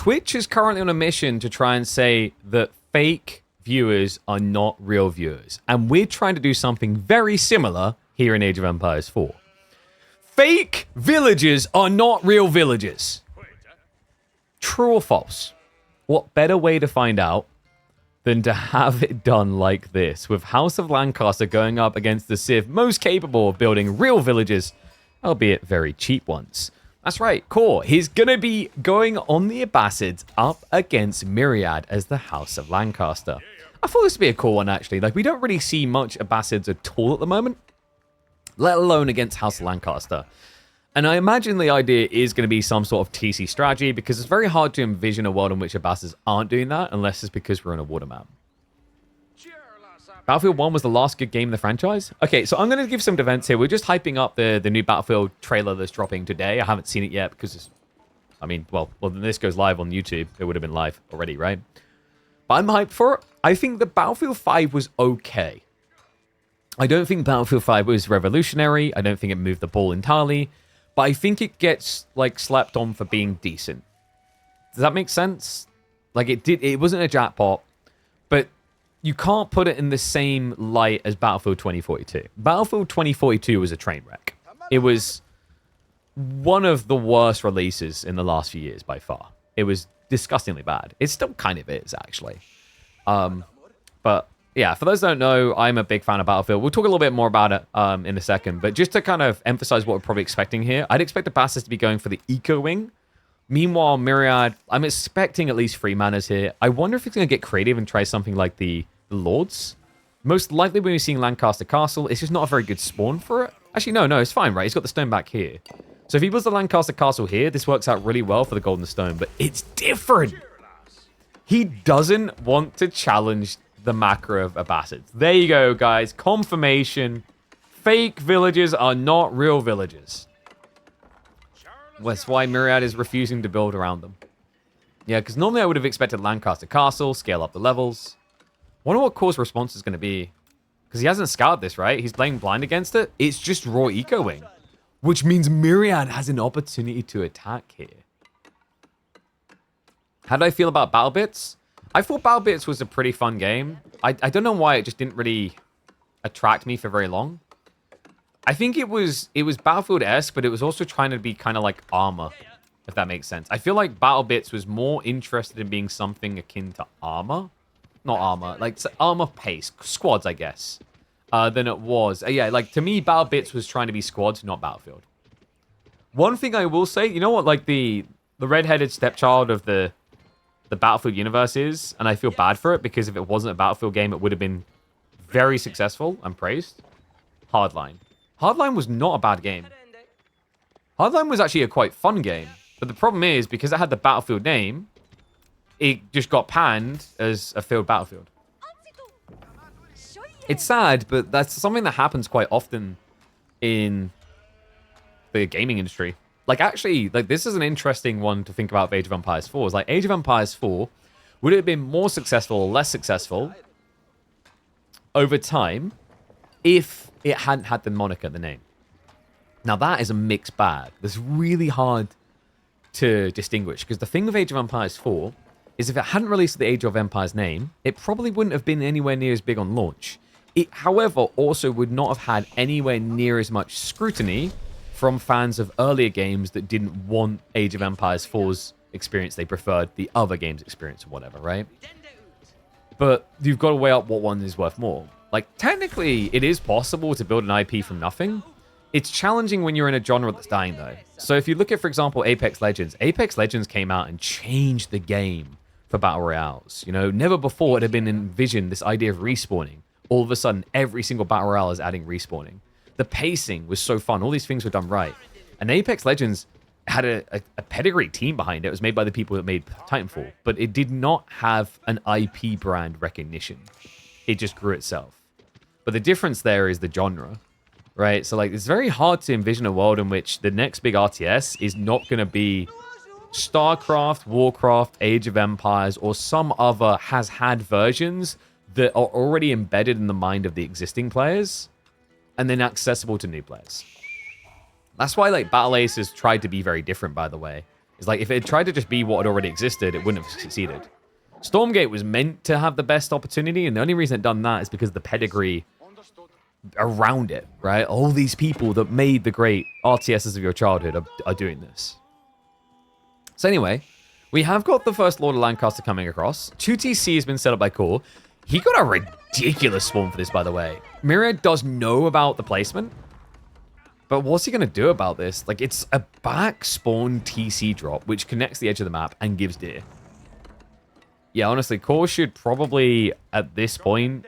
Twitch is currently on a mission to try and say that fake viewers are not real viewers. And we're trying to do something very similar here in Age of Empires 4. Fake villagers are not real villagers. True or false? What better way to find out than to have it done like this, with House of Lancaster going up against the Civ most capable of building real villages, albeit very cheap ones. That's right, Core. He's going to be going on the Abbasids up against Myriad as the House of Lancaster. I thought this would be a cool one, actually. Like, we don't really see much Abbasids at all at the moment, let alone against House of Lancaster. And I imagine the idea is going to be some sort of TC strategy, because it's very hard to envision a world in which Abbasids aren't doing that, unless it's because we're on a water map. Battlefield 1 was the last good game in the franchise? Okay, so I'm going to give some defense here. We're just hyping up the new Battlefield trailer that's dropping today. I haven't seen it yet because it's... I mean, well, when this goes live on YouTube, it would have been live already, right? But I'm hyped for it. I think the Battlefield 5 was okay. I don't think Battlefield 5 was revolutionary. I don't think it moved the ball entirely. But I think it gets, like, slapped on for being decent. Does that make sense? Like, it wasn't a jackpot, but you can't put it in the same light as Battlefield 2042. Battlefield 2042 was a train wreck. It was one of the worst releases in the last few years by far. It was disgustingly bad. It still kind of is, actually. But yeah, for those who don't know, I'm a big fan of Battlefield. We'll talk a little bit more about it in a second. But just to kind of emphasize what we're probably expecting here, I'd expect the Bastards to be going for the Eco Wing. Meanwhile, Myriad, I'm expecting at least 3 manas here. I wonder if it's going to get creative and try something like the Lords. Most likely when we're seeing Lancaster Castle, it's just not a very good spawn for it. Actually, no, it's fine, right? He's got the stone back here. So if he builds the Lancaster Castle here, this works out really well for the Golden Stone. But it's different. He doesn't want to challenge the macro of Abbasids. There you go, guys. Confirmation. Fake villages are not real villages. That's why Myriad is refusing to build around them. Yeah, because normally I would have expected Lancaster Castle, scale up the levels. Wonder what Core's response is going to be. Because he hasn't scouted this, right? He's playing blind against it. It's just raw Eco Wing. Which means Myriad has an opportunity to attack here. How did I feel about BattleBits? I thought BattleBits was a pretty fun game. I don't know why it just didn't really attract me for very long. I think it was Battlefield-esque, but it was also trying to be kind of like Armor, if that makes sense. I feel like BattleBits was more interested in being something akin to Armor. Not Armor, like Armor Pace, Squads, I guess, than it was. Yeah, like to me, BattleBits was trying to be Squads, not Battlefield. One thing I will say, you know what, like the redheaded stepchild of the Battlefield universe is, and I feel bad for it because if it wasn't a Battlefield game, it would have been very successful and praised. Hardline. Hardline was not a bad game. Hardline was actually a quite fun game, but the problem is because it had the Battlefield name, it just got panned as a failed Battlefield. It's sad, but that's something that happens quite often in the gaming industry. Like, actually, like, this is an interesting one to think about of Age of Empires 4. It's like, Age of Empires 4, would it have been more successful or less successful over time if it hadn't had the moniker, the name? Now, that is a mixed bag. That's really hard to distinguish, because the thing with Age of Empires 4 is if it hadn't released the Age of Empires name, it probably wouldn't have been anywhere near as big on launch. It, however, also would not have had anywhere near as much scrutiny from fans of earlier games that didn't want Age of Empires 4's experience. They preferred the other game's experience or whatever, right? But you've got to weigh up what one is worth more. Like, technically, it is possible to build an IP from nothing. It's challenging when you're in a genre that's dying, though. So if you look at, for example, Apex Legends. Apex Legends came out and changed the game for Battle Royales. You know, never before it had been envisioned this idea of respawning. All of a sudden, every single Battle Royale is adding respawning. The pacing was so fun. All these things were done right. And Apex Legends had a pedigree team behind it. It was made by the people that made Titanfall. But it did not have an IP brand recognition. It just grew itself. But the difference there is the genre, right? So, like, it's very hard to envision a world in which the next big RTS is not going to be StarCraft, Warcraft, Age of Empires, or some other has-had versions that are already embedded in the mind of the existing players and then accessible to new players. That's why, like, Battle Ace has tried to be very different, by the way. It's like, if it tried to just be what had already existed, it wouldn't have succeeded. Stormgate was meant to have the best opportunity, and the only reason it done that is because the pedigree around it, right? All these people that made the great RTSs of your childhood are doing this. So anyway, we have got the first Lord of Lancaster coming across. 2TC has been set up by Core. He got a ridiculous spawn for this, by the way. Myriad does know about the placement, but what's he going to do about this? Like, it's a back spawn TC drop, which connects the edge of the map and gives deer. Yeah, honestly, Core should probably, at this point,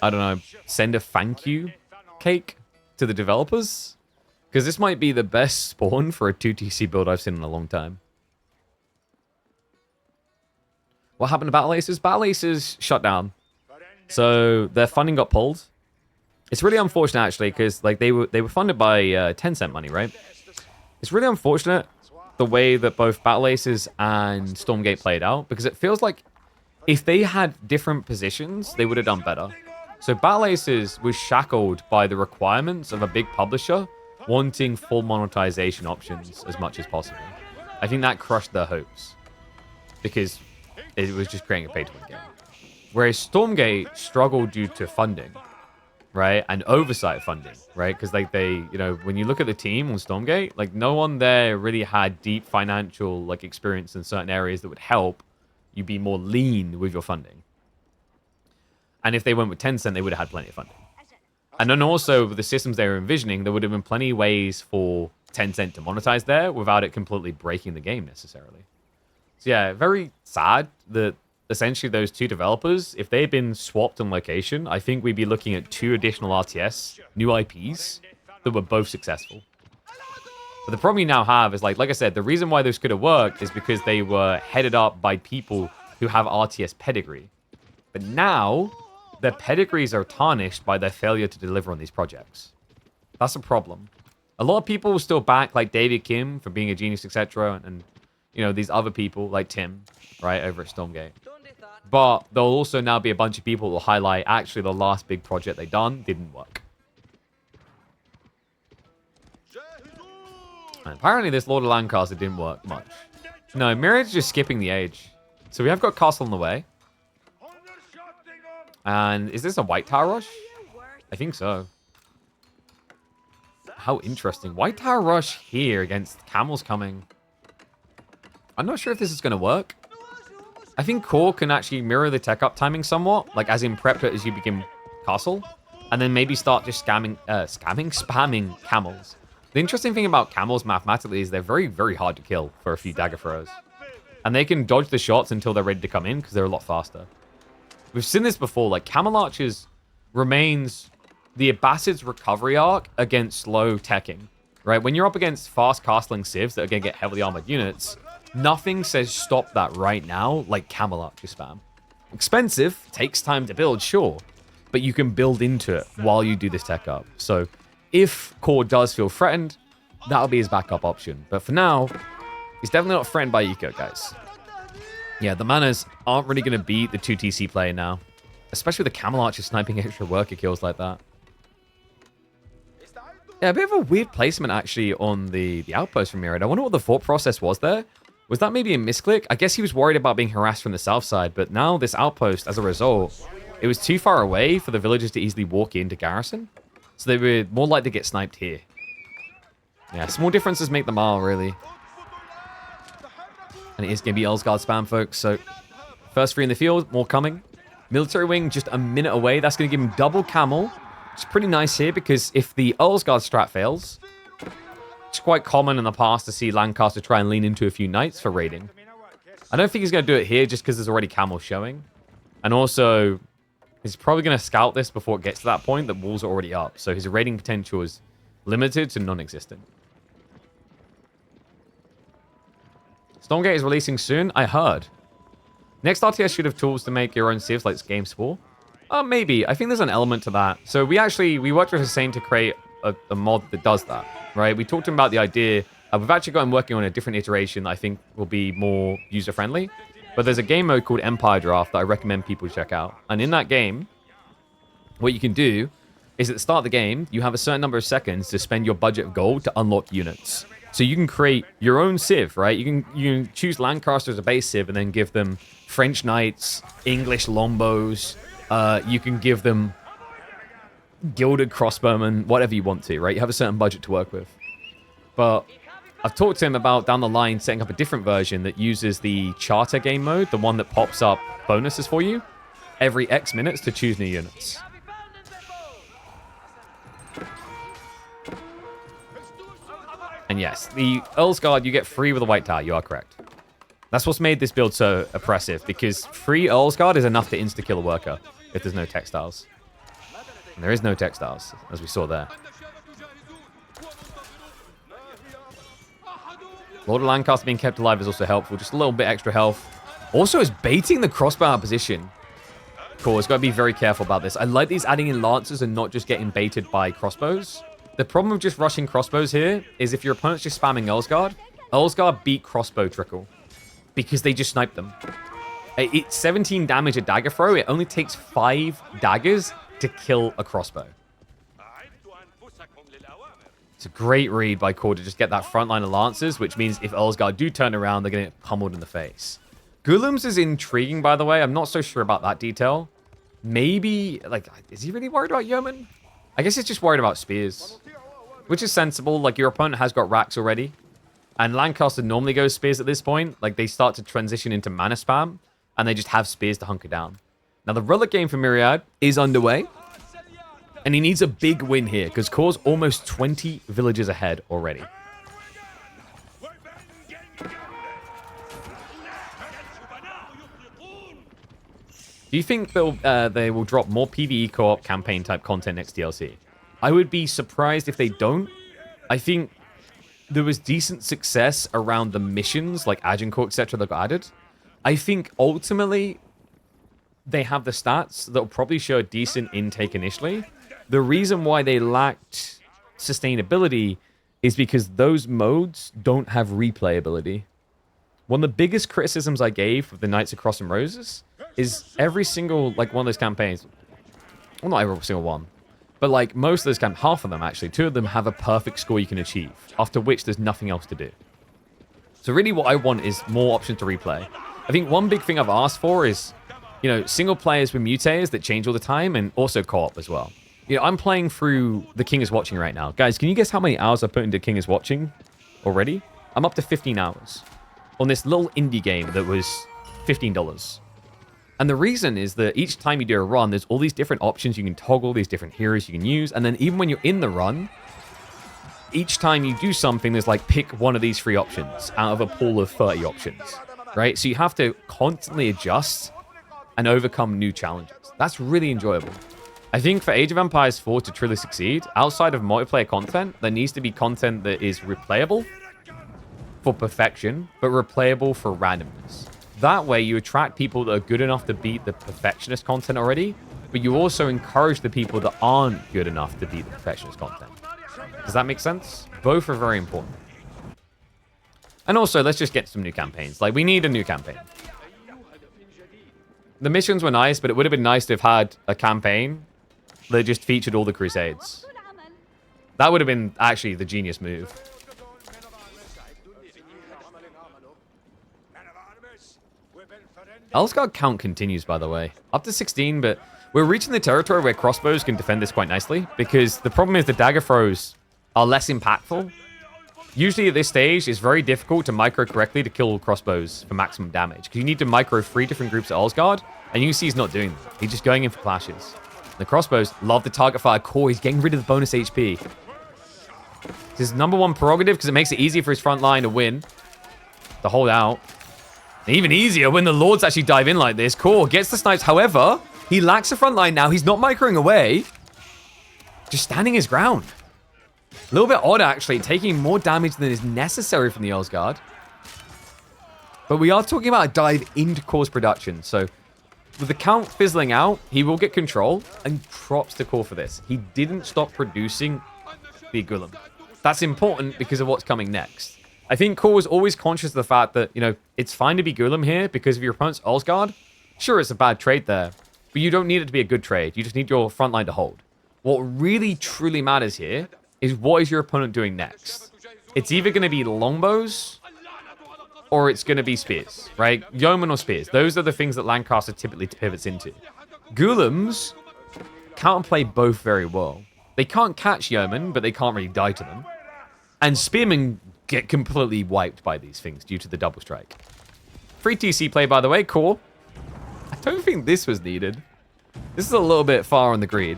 I don't know, send a thank you cake to the developers. Because this might be the best spawn for a 2TC build I've seen in a long time. What happened to Battle Aces? Battle Aces shut down. So their funding got pulled. It's really unfortunate, actually, because like they were funded by Tencent money, right? It's really unfortunate the way that both Battle Aces and Stormgate played out, because it feels like if they had different positions, they would have done better. So Battle Aces was shackled by the requirements of a big publisher wanting full monetization options as much as possible. I think that crushed their hopes, because it was just creating a pay-to-win game. Whereas Stormgate struggled due to funding, right? And oversight funding, right? Because like you know, when you look at the team on Stormgate, like no one there really had deep financial like experience in certain areas that would help you be more lean with your funding. And if they went with Tencent, they would have had plenty of funding. And then also with the systems they were envisioning, there would have been plenty of ways for Tencent to monetize there without it completely breaking the game necessarily. So yeah, very sad that essentially those two developers, if they had been swapped on location, I think we'd be looking at 2 additional RTS, new IPs, that were both successful. But the problem you now have is, like I said, the reason why those could have worked is because they were headed up by people who have RTS pedigree. But now, their pedigrees are tarnished by their failure to deliver on these projects. That's a problem. A lot of people will still back, like, David Kim for being a genius, etc., and you know, these other people like Tim, right, over at Stormgate. But there'll also now be a bunch of people who will highlight, actually, the last big project they done didn't work. And apparently this Lord of Lancaster didn't work much. No, Myriad's just skipping the age. So we have got Castle on the way. And is this a White Tower rush? I think so. How interesting. White Tower rush here against Camels coming. I'm not sure if this is going to work. I think Core can actually mirror the tech up timing somewhat, like as in prep as you begin Castle, and then maybe start just spamming Camels. The interesting thing about Camels mathematically is they're very, very hard to kill for a few dagger throws. And they can dodge the shots until they're ready to come in because they're a lot faster. We've seen this before, like Camel Archers remains the Abbasid's recovery arc against slow teching, right? When you're up against fast castling civs that are going to get heavily armored units, nothing says stop that right now like Camel Archer spam. Expensive, takes time to build, sure, but you can build into it while you do this tech up. So if Core does feel threatened, that'll be his backup option. But for now, he's definitely not threatened by Eco, guys. Yeah, the Manas aren't really going to beat the 2TC player now, especially with the Camel Archer sniping extra worker kills like that. Yeah, a bit of a weird placement actually on the outpost from Myriad. I wonder what the thought process was there. Was that maybe a misclick? I guess he was worried about being harassed from the south side, but now this outpost, as a result, it was too far away for the villagers to easily walk into garrison. So they were more likely to get sniped here. Yeah, small differences make the mile, really. And it is going to be Earlsguard spam, folks. So, first 3 in the field, more coming. Military Wing just a minute away. That's going to give him double camel. It's pretty nice here because if the Earlsguard strat fails, it's quite common in the past to see Lancaster try and lean into a few knights for raiding. I don't think he's going to do it here just because there's already camel showing. And also, he's probably going to scout this before it gets to that point. The walls are already up. So his raiding potential is limited to non-existent. Stormgate is releasing soon, I heard. Next RTS should have tools to make your own civs like Game Spore. Maybe. I think there's an element to that. So we worked with Hussein to create a mod that does that, right? We talked to him about the idea. We've actually gotten working on a different iteration that I think will be more user-friendly. But there's a game mode called Empire Draft that I recommend people check out. And in that game, what you can do is at the start of the game, you have a certain number of seconds to spend your budget of gold to unlock units. So you can create your own civ, right? You can choose Lancaster as a base civ and then give them French Knights, English Lombos. You can give them Gilded Crossbowmen, whatever you want to, right? You have a certain budget to work with. But I've talked to him about down the line setting up a different version that uses the charter game mode, the one that pops up bonuses for you every X minutes to choose new units. And yes, the Earl's Guard you get free with a white tower. You are correct. That's what's made this build so oppressive, because free Earl's Guard is enough to insta-kill a worker if there's no textiles. And there is no textiles, as we saw there. Lord of Lancaster being kept alive is also helpful. Just a little bit extra health. Also, is baiting the crossbow out of position. Cool, it's got to be very careful about this. I like these adding in lancers and not just getting baited by crossbows. The problem with just rushing crossbows here is if your opponent's just spamming Earl's Guard beat crossbow trickle because they just snipe them. It's 17 damage a dagger throw. It only takes 5 daggers to kill a crossbow. It's a great read by Core to just get that front line of lancers, which means if Earl's Guard do turn around, they're going to get pummeled in the face. Golems is intriguing, by the way. I'm not so sure about that detail. Maybe, like, is he really worried about Yeoman? I guess he's just worried about spears, which is sensible. Like, your opponent has got racks already, and Lancaster normally goes spears at this point. Like, they start to transition into mana spam, and they just have spears to hunker down. Now, the relic game for Myriad is underway, and he needs a big win here, because Core's almost 20 villages ahead already. Do you think they will drop more PvE co-op campaign type content next DLC? I would be surprised if they don't. I think there was decent success around the missions, like Agincourt, etc., that got added. I think ultimately they have the stats that will probably show a decent intake initially. The reason why they lacked sustainability is because those modes don't have replayability. One of the biggest criticisms I gave of the Knights of Cross and Roses is every single, like, one of those campaigns, well, not every single one, but, like, most of those campaigns, half of them, actually, 2 of them have a perfect score you can achieve, after which there's nothing else to do. So really what I want is more options to replay. I think one big thing I've asked for is, you know, single players with mutators that change all the time, and also co-op as well. You know, I'm playing through The King is Watching right now. Guys, can you guess how many hours I put into King is Watching already? I'm up to 15 hours on this little indie game that was $15. And the reason is that each time you do a run, there's all these different options you can toggle, these different heroes you can use. And then even when you're in the run, each time you do something, there's like, pick one of these 3 options out of a pool of 30 options, right? So you have to constantly adjust and overcome new challenges. That's really enjoyable. I think for Age of Empires 4 to truly succeed, outside of multiplayer content, there needs to be content that is replayable for perfection, but replayable for randomness. That way, you attract people that are good enough to beat the perfectionist content already, but you also encourage the people that aren't good enough to beat the perfectionist content. Does that make sense? Both are very important. And also, let's just get some new campaigns. Like, we need a new campaign. The missions were nice, but it would have been nice to have had a campaign that just featured all the Crusades. That would have been actually the genius move. Elsgard count continues, by the way. Up to 16, but we're reaching the territory where crossbows can defend this quite nicely, because the problem is the dagger throws are less impactful. Usually at this stage, it's very difficult to micro correctly to kill crossbows for maximum damage, because you need to micro 3 different groups at Elsgard, and you can see he's not doing that. He's just going in for clashes. The crossbows love the target fire core. He's getting rid of the bonus HP. It's his #1 prerogative, because it makes it easier for his front line to win, to hold out. Even easier when the Lords actually dive in like this. Core gets the snipes. However, he lacks the front line now. He's not microing away. Just standing his ground. A little bit odd, actually. Taking more damage than is necessary from the Elsgard. But we are talking about a dive into Core's production. So, with the count fizzling out, he will get control. And props to Core for this. He didn't stop producing the Golem. That's important because of what's coming next. I think Core was always conscious of the fact that, you know, it's fine to be Golem here because of your opponent's Elsgard. Sure, it's a bad trade there, but you don't need it to be a good trade. You just need your front line to hold. What really, truly matters here is what is your opponent doing next? it's either going to be longbows or it's going to be spears, right? Yeoman or spears. Those are the things that Lancaster typically pivots into. Ghoulims counterplay both very well. They can't catch yeoman, but they can't really die to them. And spearmen get completely wiped by these things due to the double strike. Free TC play, by the way, cool. I don't think this was needed. This is a little bit far on the grid.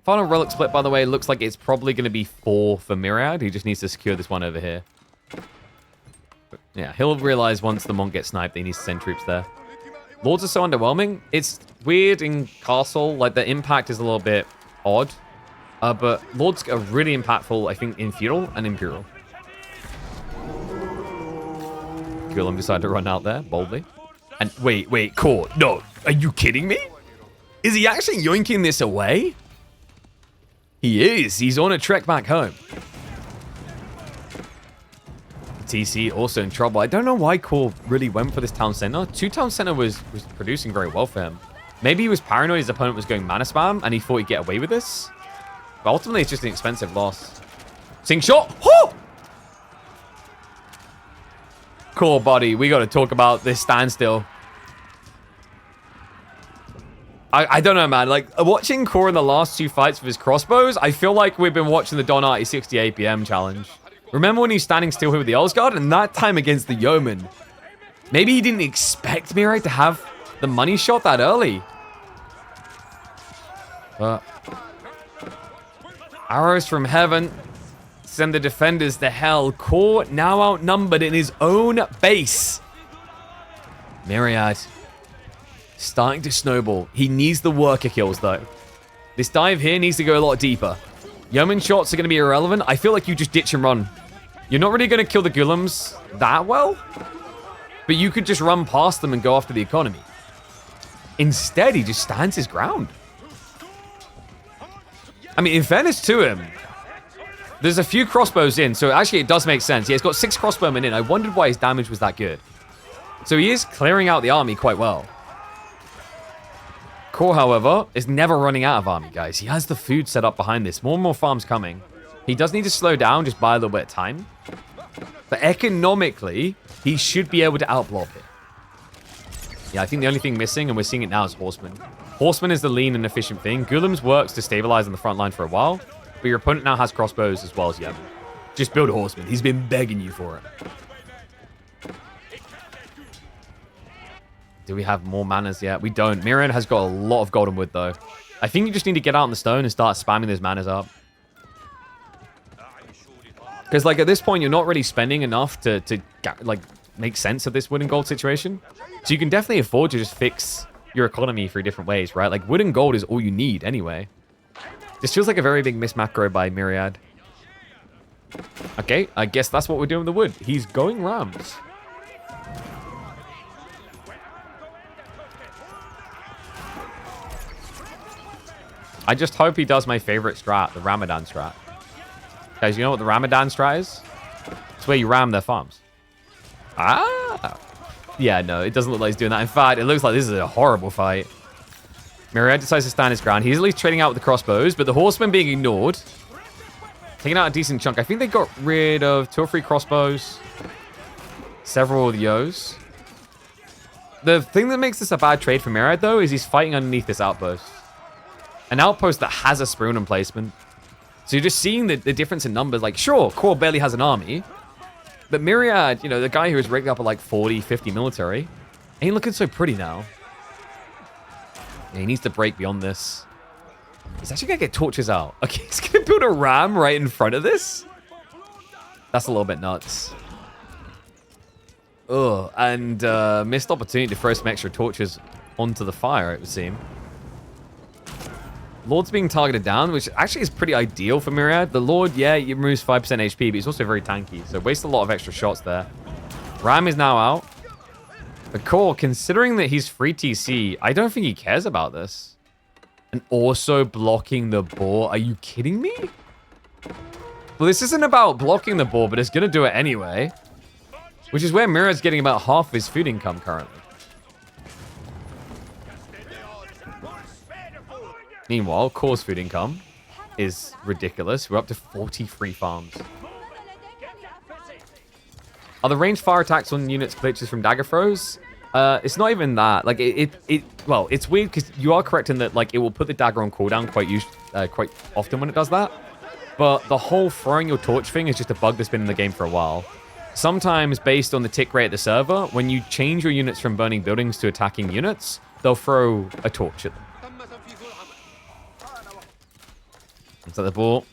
Final relic split, by the way, looks like it's probably going to be 4 for Myriad. He just needs to secure this one over here. But yeah, he'll realize once the Monk gets sniped, he needs to send troops there. Lords are so underwhelming. It's weird in Castle. Like, the impact is a little bit odd. But Lords are really impactful, I think, in Feudal and Imperial. Gulam decided to run out there, boldly. And wait, Core. No, are you kidding me? Is he actually yoinking this away? He is. He's on a trek back home. TC also in trouble. I don't know why Core really went for this town center. 2 town center was producing very well for him. Maybe he was paranoid his opponent was going mana spam and he thought he'd get away with this. But ultimately, it's just an expensive loss. Sing shot. Whoo! Core, buddy. We got to talk about this standstill. I don't know, man. Like, watching Core in the last 2 fights with his crossbows, I feel like we've been watching the Don Arty 60 APM challenge. Remember when he was standing still here with the Elsguard? And that time against the Yeoman. Maybe he didn't expect Mirai to have the money shot that early. But arrows from heaven send the defenders to hell. Core now outnumbered in his own base. Myriad starting to snowball. He needs the worker kills, though. This dive here needs to go a lot deeper. Yeoman shots are going to be irrelevant. I feel like you just ditch and run. You're not really going to kill the Ghoulims that well, but you could just run past them and go after the economy. Instead, he just stands his ground. I mean, in fairness to him, there's a few crossbows in, so actually it does make sense. Yeah, he's got 6 crossbowmen in. I wondered why his damage was that good. So he is clearing out the army quite well. Core, however, is never running out of army, guys. He has the food set up behind this. More and more farms coming. He does need to slow down, just buy a little bit of time. But economically, he should be able to outblock it. Yeah, I think the only thing missing, and we're seeing it now, is Horseman. Horseman is the lean and efficient thing. Ghoulims works to stabilize on the front line for a while, but your opponent now has crossbows as well as Yeoman. Just build a Horseman. He's been begging you for it. Do we have more manas yet? We don't. Myriad has got a lot of golden wood, though. I think you just need to get out on the stone and start spamming those manas up. Because, like, at this point, you're not really spending enough to like, make sense of this wood and gold situation. So you can definitely afford to just fix your economy through different ways, right? Like, wood and gold is all you need anyway. This feels like a very big mismacro by Myriad. Okay, I guess that's what we're doing with the wood. He's going Rams. I just hope he does my favorite strat, the Ramadan strat. Guys, you know what the Ramadan strat is? It's where you ram their farms. Ah! Yeah, no, it doesn't look like he's doing that. In fact, it looks like this is a horrible fight. Myriad decides to stand his ground. He's at least trading out with the crossbows, but the horsemen being ignored. Taking out a decent chunk. I think they got rid of 2 or 3 crossbows. Several of the Yos. The thing that makes this a bad trade for Myriad, though, is he's fighting underneath this outpost. An outpost that has a Spoon emplacement. So you're just seeing the difference in numbers. Like, sure, Core barely has an army. But Myriad, you know, the guy who was rigged up at like 40, 50 military, ain't looking so pretty now. Yeah, he needs to break beyond this. He's actually going to get torches out. Okay, he's going to build a ram right in front of this? That's a little bit nuts. Ugh, and missed opportunity to throw some extra torches onto the fire, it would seem. Lord's being targeted down, which actually is pretty ideal for Myriad. The Lord, yeah, he removes 5% HP, but he's also very tanky, so waste a lot of extra shots there. Ram is now out. But Core, considering that he's free TC, I don't think he cares about this. And also blocking the boar. Are you kidding me? Well, this isn't about blocking the boar, but it's going to do it anyway. Which is where Myriad's getting about half of his food income currently. Meanwhile, Core's food income is ridiculous. We're up to 43 farms. Are the ranged fire attacks on units glitches from dagger throws? It's not even that. Like, well, it's weird because you are correct in that, like, it will put the dagger on cooldown quite often when it does that. But the whole throwing your torch thing is just a bug that's been in the game for a while. Sometimes, based on the tick rate of the server, when you change your units from burning buildings to attacking units, they'll throw a torch at them. It's at the ball.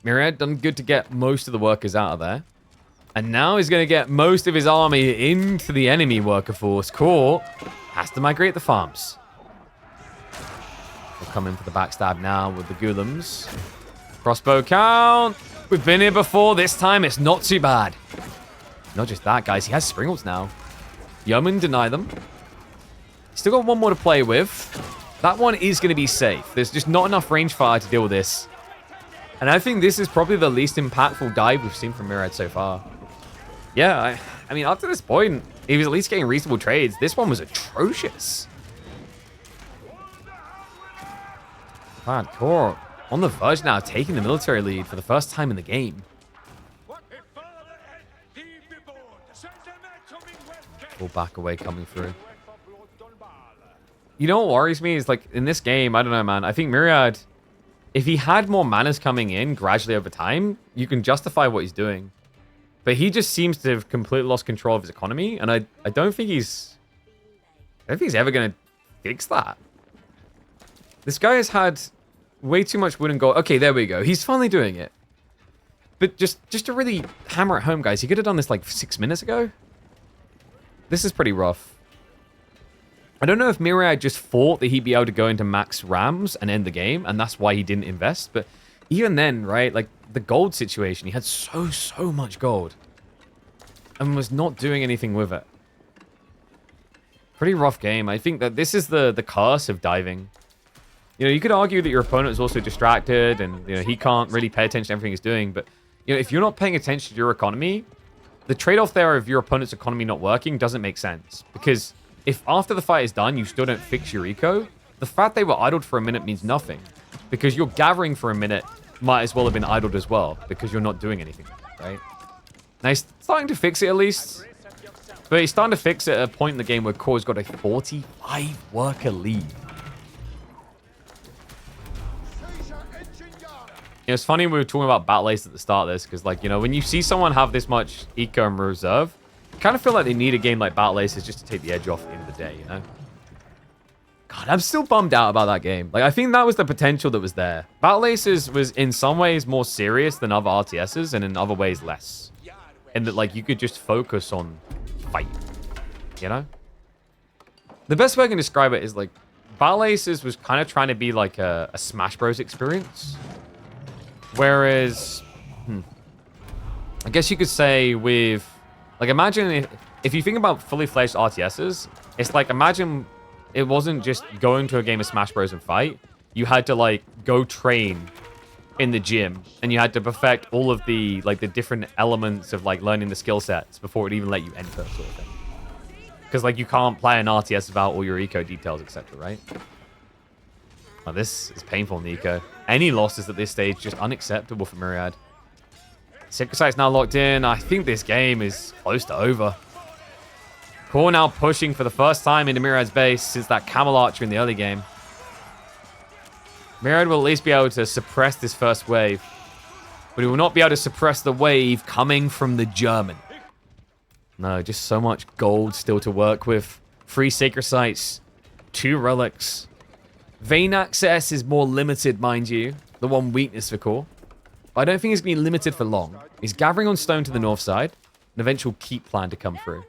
Myriad done good to get most of the workers out of there. And now he's going to get most of his army into the enemy worker force. Core has to migrate the farms. We'll come in for the backstab now with the Ghoulims. Crossbow count. We've been here before. This time it's not too bad. Not just that, guys. He has Springles now. Yeoman deny them. Still got one more to play with. That one is going to be safe. There's just not enough range fire to deal with this. And I think this is probably the least impactful dive we've seen from Myriad so far. Yeah, I mean, up to this point, he was at least getting reasonable trades. This one was atrocious. Core on the verge now, taking the military lead for the first time in the game. Full back away coming through. You know what worries me is, like, in this game, I don't know, man. I think Myriad, if he had more manners coming in gradually over time, you can justify what he's doing. But he just seems to have completely lost control of his economy, and I don't think he's ever going to fix that. This guy has had way too much wood and gold. Okay, there we go. He's finally doing it. But just to really hammer it home, guys, he could have done this like 6 minutes ago. This is pretty rough. I don't know if Myriad just thought that he'd be able to go into max rams and end the game, and that's why he didn't invest. But even then, right, like the gold situation, he had so much gold and was not doing anything with it. Pretty rough game. I think that this is the curse of diving. You know, you could argue that your opponent is also distracted and, you know, he can't really pay attention to everything he's doing. But, you know, if you're not paying attention to your economy, the trade-off there of your opponent's economy not working doesn't make sense. Because if after the fight is done, you still don't fix your eco, the fact they were idled for a minute means nothing. Because you're gathering for a minute might as well have been idled as well, because you're not doing anything, right? Now he's starting to fix it at least. But he's starting to fix it at a point in the game where Core's got a 45 worker lead. You know, it's funny we were talking about Battle Ace at the start of this, because, like, you know, when you see someone have this much eco and reserve, you kind of feel like they need a game like Battle Aces just to take the edge off at the end of the day, you know? God, I'm still bummed out about that game. Like, I think that was the potential that was there. Battle Aces was in some ways more serious than other RTSs, and in other ways less. And that, like, you could just focus on fight, you know? The best way I can describe it is, like, Battle Aces was kind of trying to be like a Smash Bros experience. Whereas, I guess you could say with, like, imagine if you think about fully fledged RTSs, it's like, imagine it wasn't just going to a game of Smash Bros and fight. You had to, like, go train in the gym, and you had to perfect all of the, like, the different elements of, like, learning the skill sets before it even let you enter, sort of thing. Because, like, you can't play an RTS without all your eco details, etc., right? Well, this is painful in the eco. Any losses at this stage, just unacceptable for Myriad. Secret Sight's now locked in. I think this game is close to over. Core now pushing for the first time into Myriad's base since that Camel Archer in the early game. Myriad will at least be able to suppress this first wave, but he will not be able to suppress the wave coming from the German. No, just so much gold still to work with. 3 Sacred Sites, 2 relics. Vein access is more limited, mind you. The one weakness for Core. But I don't think it's going to be limited for long. He's gathering on stone to the north side. An eventual keep plan to come through.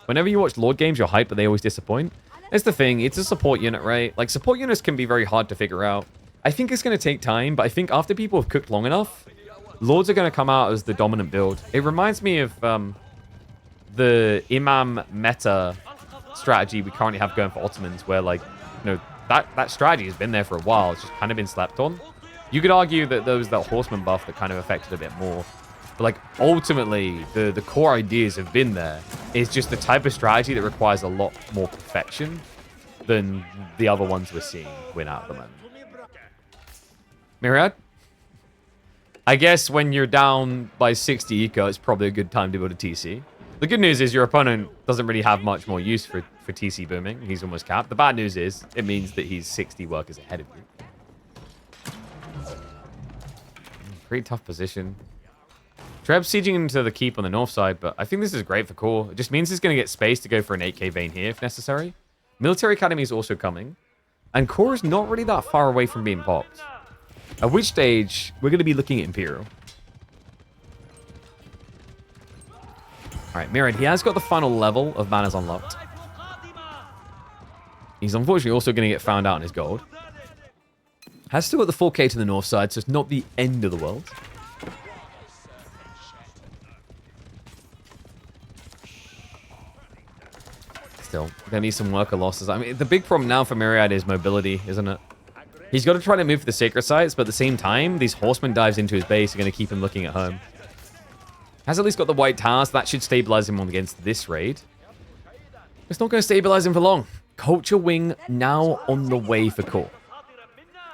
Whenever you watch Lord games, you're hyped, but they always disappoint. That's the thing. It's a support unit, right? Like, support units can be very hard to figure out. I think it's going to take time, but I think after people have cooked long enough, Lords are going to come out as the dominant build. It reminds me of the Imam meta strategy we currently have going for Ottomans, where, like, you know, that strategy has been there for a while. It's just kind of been slept on. You could argue that there was that Horseman buff that kind of affected a bit more. But, like, ultimately, the core ideas have been there. is just the type of strategy that requires a lot more perfection than the other ones we're seeing win out at the moment. Myriad? I guess when you're down by 60 eco, it's probably a good time to build a TC. The good news is your opponent doesn't really have much more use for TC booming. He's almost capped. The bad news is it means that he's 60 workers ahead of you. Pretty tough position. Treb sieging into the keep on the north side, but I think this is great for Core. It just means he's going to get space to go for an 8k vein here if necessary. Military Academy is also coming. And Core is not really that far away from being popped. At which stage, we're going to be looking at Imperial. Alright, Myriad, he has got the final level of Manners unlocked. He's unfortunately also going to get found out on his gold. Has still got the 4k to the north side, so it's not the end of the world. Still, going to be some worker losses. I mean, the big problem now for Myriad is mobility, isn't it? He's got to try to move for the sacred sites, but at the same time, these horsemen dives into his base are going to keep him looking at home. Has at least got the white tower, so that should stabilize him against this raid. It's not going to stabilize him for long. Culture Wing now on the way for Core.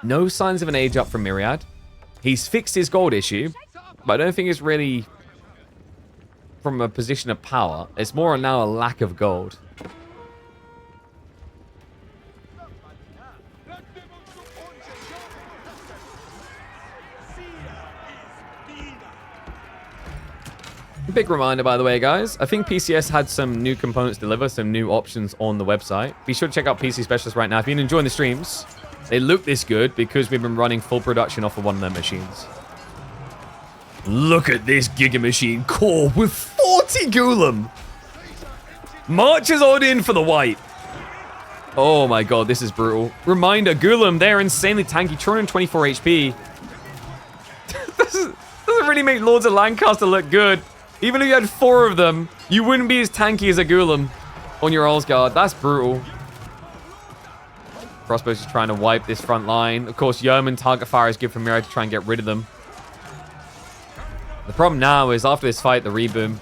No signs of an age up from Myriad. He's fixed his gold issue, but I don't think it's really from a position of power. It's more now a lack of gold. Big reminder, by the way, guys. I think PCS had some new components deliver, some new options on the website. Be sure to check out PCSpecialist right now. If you've been enjoying the streams, they look this good because we've been running full production off of one of their machines. Look at this Giga Machine Core with 40 Ghoulam. Marches on in for the white. Oh my god, this is brutal. Reminder, Ghoulam, they're insanely tanky. 224 HP. Doesn't really make Lords of Lancaster look good. Even if you had 4 of them, you wouldn't be as tanky as a Ghoulam on your Allsguard. That's brutal. Crossbow's just trying to wipe this front line. Of course, Yeoman target fire is good for Miro to try and get rid of them. The problem now is after this fight, the reboom.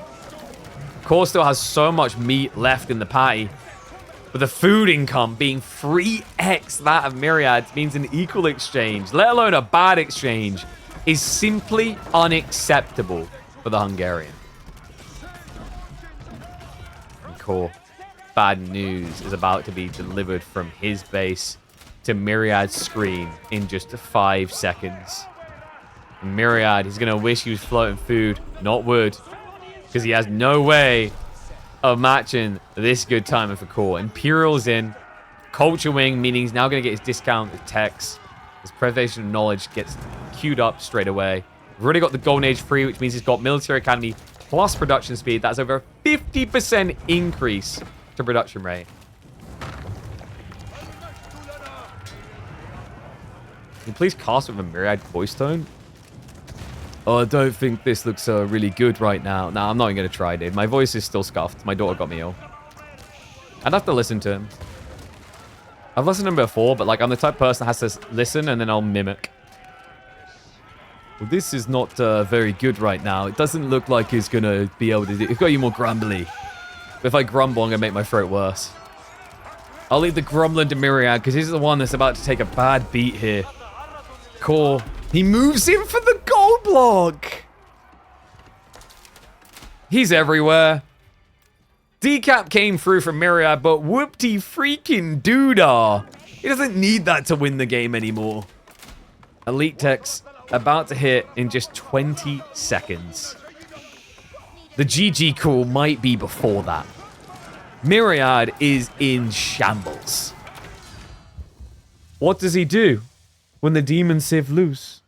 Core still has so much meat left in the patty. But the food income being 3x that of Myriad means an equal exchange, let alone a bad exchange, is simply unacceptable for the Hungarian. Core, bad news is about to be delivered from his base to Myriad's screen in just 5 seconds. Myriad, he's going to wish he was floating food, not wood, because he has no way of matching this good timing for Core. Imperial's in. Culture Wing, meaning he's now going to get his discount with techs. His Preservation of Knowledge gets queued up straight away. We've already got the Golden Age free, which means he's got Military Academy plus production speed. That's over a 50% increase to production rate. Can you please cast with a Myriad voice tone? Oh, I don't think this looks really good right now. Nah, I'm not even going to try, dude. My voice is still scuffed. My daughter got me ill. I'd have to listen to him. I've listened to him before, but like I'm the type of person that has to listen and then I'll mimic. Well, this is not very good right now. It doesn't look like he's going to be able to do... It's got you more grumbly. But if I grumble, I'm going to make my throat worse. I'll leave the grumbling to Myriad because he's the one that's about to take a bad beat here. Core. He moves in for the gold block. He's everywhere. Decap came through from Myriad, but whoopty freaking doodah. He doesn't need that to win the game anymore. Elite Tech's about to hit in just 20 seconds. The GG call might be before that. Myriad is in shambles. What does he do when the demon sieve loose?